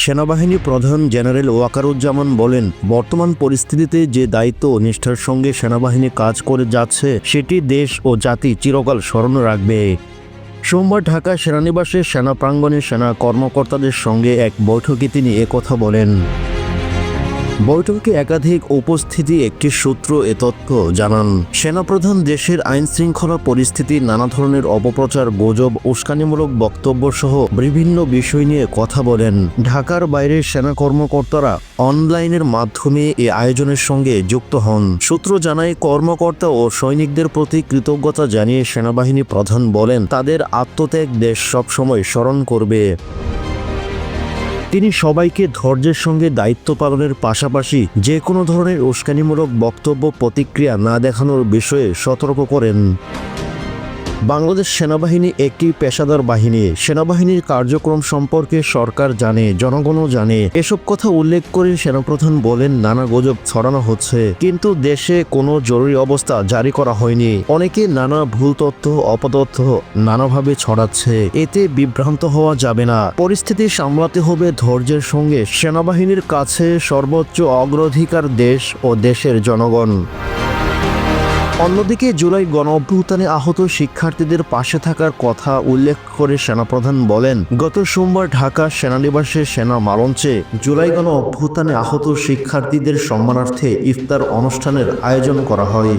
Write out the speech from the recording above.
সেনাবাহিনী প্রধান জেনারেল ওয়াকারুজ্জামান বলেন, বর্তমান পরিস্থিতিতে যে দায়িত্ব ও নিষ্ঠার সঙ্গে সেনাবাহিনী কাজ করে যাচ্ছে সেটি দেশ ও জাতি চিরকাল স্মরণে রাখবে। সোমবার ঢাকা সেনানিবাসে সেনা প্রাঙ্গণে সেনা কর্মকর্তাদের সঙ্গে এক বৈঠকে তিনি একথা বলেন। বৈঠকে একাধিক উপস্থিতি একটি সূত্র এ তথ্য জানান। সেনাপ্রধান দেশের আইনশৃঙ্খলা পরিস্থিতি, নানা ধরনের অপপ্রচার, গুজব, উস্কানিমূলক বক্তব্য সহ বিভিন্ন বিষয় নিয়ে কথা বলেন। ঢাকার বাইরের সেনা কর্মকর্তারা অনলাইনের মাধ্যমে এ আয়োজনের সঙ্গে যুক্ত হন। সূত্র জানায়, কর্মকর্তা ও সৈনিকদের প্রতি কৃতজ্ঞতা জানিয়ে সেনাবাহিনী প্রধান বলেন, তাদের আত্মত্যাগ দেশ সবসময় স্মরণ করবে। তিনি সবাইকে ধৈর্যের সঙ্গে দায়িত্ব পালনের পাশাপাশি যে কোনো ধরনের উস্কানিমূলক বক্তব্য, প্রতিক্রিয়া না দেখানোর বিষয়ে সতর্ক করেন। বাংলাদেশ সেনাবাহিনী একটি পেশাদার বাহিনী। সেনাবাহিনীর কার্যক্রম সম্পর্কে সরকার জানে, জনগণও জানে। এসব কথা উল্লেখ করে সেনাপ্রধান বলেন, নানা গুজব ছড়ানো হচ্ছে, কিন্তু দেশে কোনো জরুরি অবস্থা জারি করা হয়নি। অনেকে নানা ভুল তথ্য, অপতথ্য নানাভাবে ছড়াচ্ছে। এতে বিভ্রান্ত হওয়া যাবে না। পরিস্থিতি সামলাতে হবে ধৈর্যের সঙ্গে। সেনাবাহিনীর কাছে সর্বোচ্চ অগ্রাধিকার দেশ ও দেশের জনগণ। অন্যদিকে জুলাই গণঅভ্যুত্থানে আহত শিক্ষার্থীদের পাশে থাকার কথা উল্লেখ করে সেনাপ্রধান বলেন, গত সোমবার ঢাকা সেনানিবাসে সেনা মালঞ্চে জুলাই গণঅভ্যুত্থানে আহত শিক্ষার্থীদের সম্মানার্থে ইফতার অনুষ্ঠানের আয়োজন করা হয়।